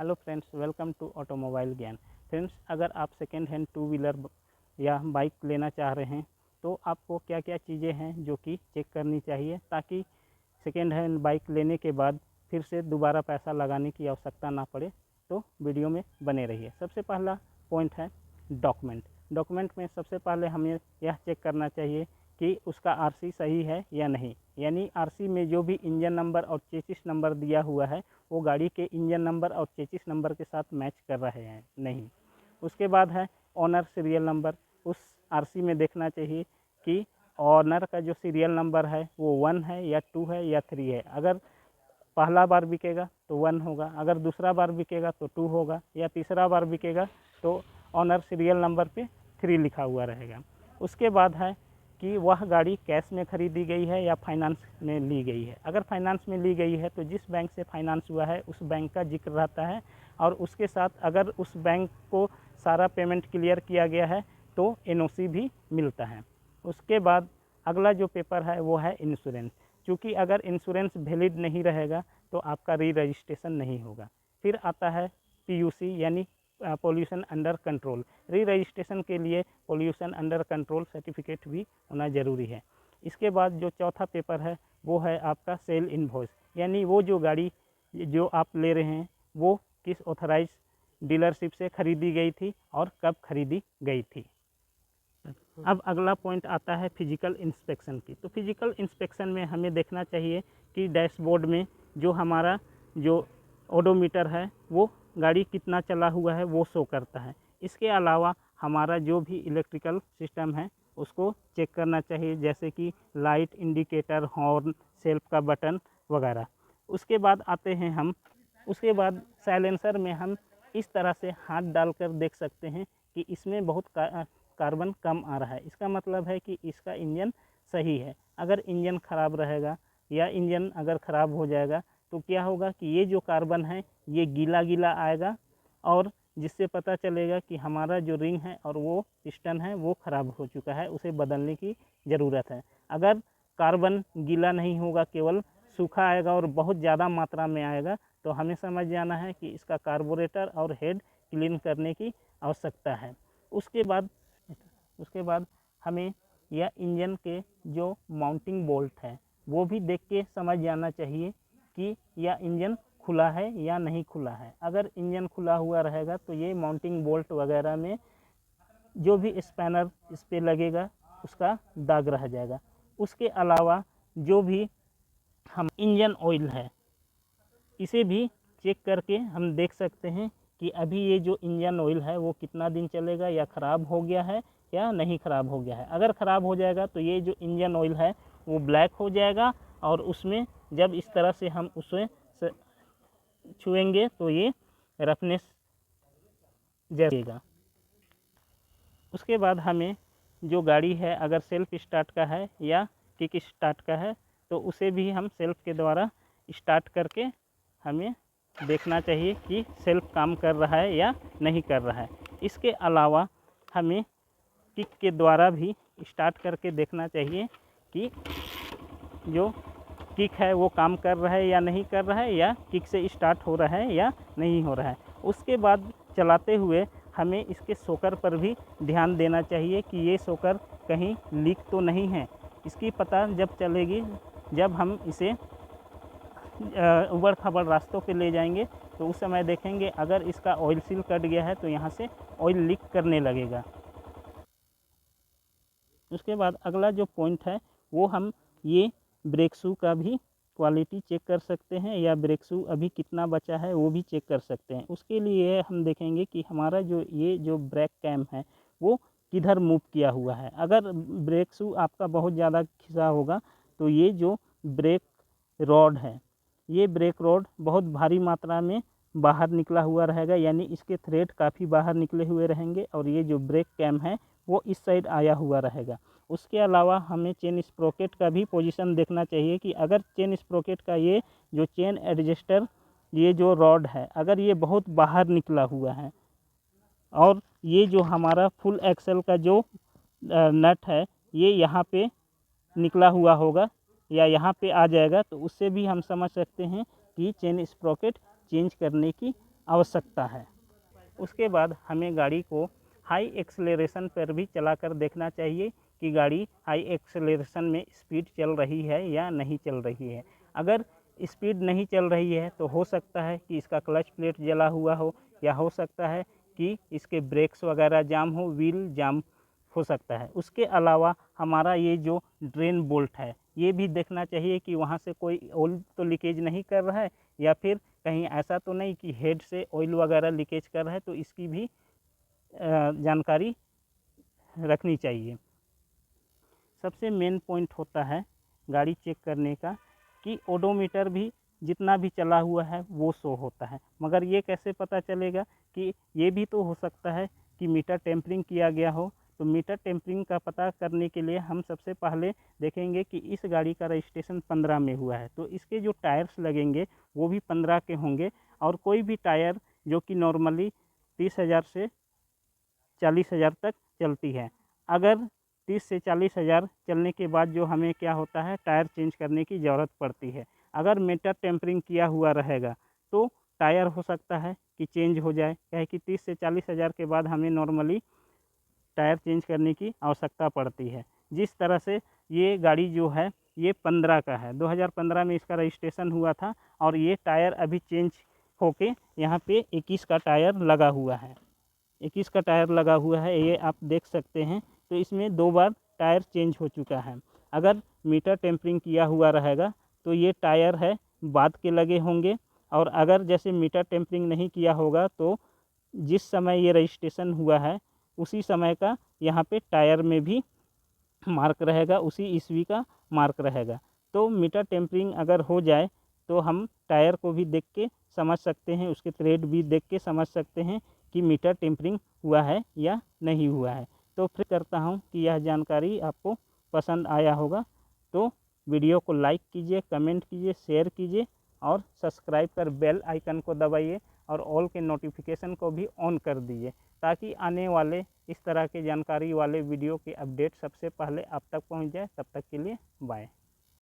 Hello friends, welcome to automobile Gyan. Friends, अगर आप second hand two wheeler या bike लेना चाह रहे हैं तो आपको क्या क्या चीज़ें हैं जो कि चेक करनी चाहिए ताकि सेकेंड हैंड बाइक लेने के बाद फिर से दोबारा पैसा लगाने की आवश्यकता ना पड़े। तो वीडियो में बने रहिए। सबसे पहला पॉइंट है डॉक्यूमेंट। डॉक्यूमेंट में सबसे पहले हमें यह चेक करना चाहिए कि उसका आरसी सही है या नहीं, यानी आरसी में जो भी इंजन नंबर और चेसिस नंबर दिया हुआ है वो गाड़ी के इंजन नंबर और चेसिस नंबर के साथ मैच कर रहे हैं नहीं। उसके बाद है ऑनर सीरियल नंबर। उस आरसी में देखना चाहिए कि ऑनर का जो सीरियल नंबर है वो 1 है या 2 है या 3 है। अगर पहला बार बिकेगा तो 1 होगा, अगर दूसरा बार बिकेगा तो 2 होगा, या तीसरा बार बिकेगा तो ऑनर सीरियल नंबर पे 3 लिखा हुआ रहेगा। उसके बाद है कि वह गाड़ी कैश में ख़रीदी गई है या फाइनेंस में ली गई है। अगर फाइनेंस में ली गई है तो जिस बैंक से फाइनेंस हुआ है उस बैंक का जिक्र रहता है, और उसके साथ अगर उस बैंक को सारा पेमेंट क्लियर किया गया है तो एनओसी भी मिलता है। उसके बाद अगला जो पेपर है वो है इंश्योरेंस। क्योंकि अगर इंश्योरेंस वैलिड नहीं रहेगा तो आपका री रजिस्ट्रेशन नहीं होगा। फिर आता है पीयूसी यानी पोल्यूशन अंडर कंट्रोल। री रजिस्ट्रेशन के लिए पोल्यूशन अंडर कंट्रोल सर्टिफिकेट भी होना ज़रूरी है। इसके बाद जो चौथा पेपर है वो है आपका सेल इनवॉइस, यानी वो जो गाड़ी जो आप ले रहे हैं वो किस ऑथराइज डीलरशिप से ख़रीदी गई थी और कब ख़रीदी गई थी। अब अगला पॉइंट आता है फिजिकल इंस्पेक्शन की। तो फिजिकल इंस्पेक्शन में हमें देखना चाहिए कि डैशबोर्ड में जो हमारा जो ओडोमीटर है वो गाड़ी कितना चला हुआ है वो शो करता है। इसके अलावा हमारा जो भी इलेक्ट्रिकल सिस्टम है उसको चेक करना चाहिए, जैसे कि लाइट, इंडिकेटर, हॉर्न, सेल्फ का बटन वगैरह। उसके बाद आते हैं हम उसके बाद साइलेंसर में हम इस तरह से हाथ डालकर देख सकते हैं कि इसमें बहुत कार्बन कम आ रहा है। इसका मतलब है कि इसका इंजन सही है। अगर इंजन ख़राब रहेगा या इंजन अगर ख़राब हो जाएगा तो क्या होगा कि ये जो कार्बन है ये गीला गीला आएगा, और जिससे पता चलेगा कि हमारा जो रिंग है और वो पिस्टन है वो ख़राब हो चुका है, उसे बदलने की ज़रूरत है। अगर कार्बन गीला नहीं होगा, केवल सूखा आएगा और बहुत ज़्यादा मात्रा में आएगा, तो हमें समझ जाना है कि इसका कार्बोरेटर और हेड क्लीन करने की आवश्यकता है। उसके बाद हमें यह इंजन के जो माउंटिंग बोल्ट है वो भी देख के समझ जाना चाहिए कि यह इंजन खुला है या नहीं खुला है। अगर इंजन खुला हुआ रहेगा तो ये माउंटिंग बोल्ट वगैरह में जो भी स्पैनर इस पर लगेगा उसका दाग रह जाएगा। उसके अलावा जो भी हम इंजन ऑयल है इसे भी चेक करके हम देख सकते हैं कि अभी ये जो इंजन ऑयल है वो कितना दिन चलेगा, या ख़राब हो गया है या नहीं ख़राब हो गया है। अगर ख़राब हो जाएगा तो ये जो इंजन ऑयल है वो ब्लैक हो जाएगा, और उसमें जब इस तरह से हम उसे छुएंगे तो ये रफनेस जाएगा। उसके बाद हमें जो गाड़ी है अगर सेल्फ स्टार्ट का है या किक स्टार्ट का है तो उसे भी हम सेल्फ के द्वारा स्टार्ट करके हमें देखना चाहिए कि सेल्फ काम कर रहा है या नहीं कर रहा है। इसके अलावा हमें किक के द्वारा भी स्टार्ट करके देखना चाहिए कि जो किक है वो काम कर रहा है या नहीं कर रहा है, या किक से स्टार्ट हो रहा है या नहीं हो रहा है। उसके बाद चलाते हुए हमें इसके शॉकर पर भी ध्यान देना चाहिए कि ये शॉकर कहीं लीक तो नहीं है। इसकी पता जब चलेगी जब हम इसे उबड़ खाबड़ रास्तों पे ले जाएंगे, तो उस समय देखेंगे अगर इसका ऑयल सील कट गया है तो यहाँ से ऑयल लीक करने लगेगा। उसके बाद अगला जो पॉइंट है वो हम ये ब्रेक शू का भी क्वालिटी चेक कर सकते हैं, या ब्रेक शू अभी कितना बचा है वो भी चेक कर सकते हैं। उसके लिए हम देखेंगे कि हमारा जो ब्रेक कैम है वो किधर मूव किया हुआ है। अगर ब्रेक शू आपका बहुत ज़्यादा खिंचा होगा तो ये जो ब्रेक रॉड है ये ब्रेक रॉड बहुत भारी मात्रा में बाहर निकला हुआ रहेगा, यानी इसके थ्रेड काफ़ी बाहर निकले हुए रहेंगे, और ये जो ब्रेक कैम है वो इस साइड आया हुआ रहेगा। उसके अलावा हमें चेन स्प्रोकेट का भी पोजीशन देखना चाहिए कि अगर चेन स्प्रोकेट का ये जो चेन एडजस्टर ये जो रॉड है अगर ये बहुत बाहर निकला हुआ है, और ये जो हमारा फुल एक्सल का जो नट है ये यहाँ पे निकला हुआ होगा या यहाँ पे आ जाएगा, तो उससे भी हम समझ सकते हैं कि चेन स्प्रोकेट चेंज करने की आवश्यकता है। उसके बाद हमें गाड़ी को हाई एक्सेलरेशन पर भी चलाकर देखना चाहिए कि गाड़ी हाई एक्सेलरेशन में स्पीड चल रही है या नहीं चल रही है। अगर स्पीड नहीं चल रही है तो हो सकता है कि इसका क्लच प्लेट जला हुआ हो, या हो सकता है कि इसके ब्रेक्स वगैरह जाम हो, व्हील जाम हो सकता है। उसके अलावा हमारा ये जो ड्रेन बोल्ट है, ये भी देखना चाहिए कि वहाँ से कोई ऑयल तो लीकेज नहीं कर रहा है, या फिर कहीं ऐसा तो नहीं कि हेड से ऑयल वगैरह लीकेज कर रहा है, तो इसकी भी जानकारी रखनी चाहिए। सबसे मेन पॉइंट होता है गाड़ी चेक करने का कि ओडोमीटर भी जितना भी चला हुआ है वो शो होता है, मगर ये कैसे पता चलेगा कि ये भी तो हो सकता है कि मीटर टेम्परिंग किया गया हो। तो मीटर टेम्परिंग का पता करने के लिए हम सबसे पहले देखेंगे कि इस गाड़ी का रजिस्ट्रेशन 15 में हुआ है, तो इसके जो टायर्स लगेंगे वो भी 15 के होंगे। और कोई भी टायर जो कि नॉर्मली 30,000 से 40,000 तक चलती है, अगर 30 से 40,000 चलने के बाद जो हमें क्या होता है, टायर चेंज करने की ज़रूरत पड़ती है। अगर मीटर टेम्परिंग किया हुआ रहेगा तो टायर हो सकता है कि चेंज हो जाए, क्या है कि 30 से 40,000 के बाद हमें नॉर्मली टायर चेंज करने की आवश्यकता पड़ती है। जिस तरह से ये गाड़ी जो है ये 15 का है, 2015 में इसका रजिस्ट्रेशन हुआ था, और ये टायर अभी चेंज होके यहाँ पे 21 का टायर लगा हुआ है। 21 का टायर लगा हुआ है, ये आप देख सकते हैं। तो इसमें 2 बार टायर चेंज हो चुका है। अगर मीटर टेम्परिंग किया हुआ रहेगा तो ये टायर है बाद के लगे होंगे, और अगर जैसे मीटर टेम्परिंग नहीं किया होगा तो जिस समय ये रजिस्ट्रेशन हुआ है उसी समय का यहाँ पे टायर में भी मार्क रहेगा, उसी ईस्वी का मार्क रहेगा। तो मीटर टेम्परिंग अगर हो जाए तो हम टायर को भी देख के समझ सकते हैं, उसके थ्रेड भी देख के समझ सकते हैं कि मीटर टेम्परिंग हुआ है या नहीं हुआ है। तो फिर करता हूँ कि यह जानकारी आपको पसंद आया होगा, तो वीडियो को लाइक कीजिए, कमेंट कीजिए, शेयर कीजिए, और सब्सक्राइब कर बेल आइकन को दबाइए, और ऑल के नोटिफिकेशन को भी ऑन कर दीजिए, ताकि आने वाले इस तरह के जानकारी वाले वीडियो के अपडेट सबसे पहले आप तक पहुंच जाए। तब तक के लिए बाय।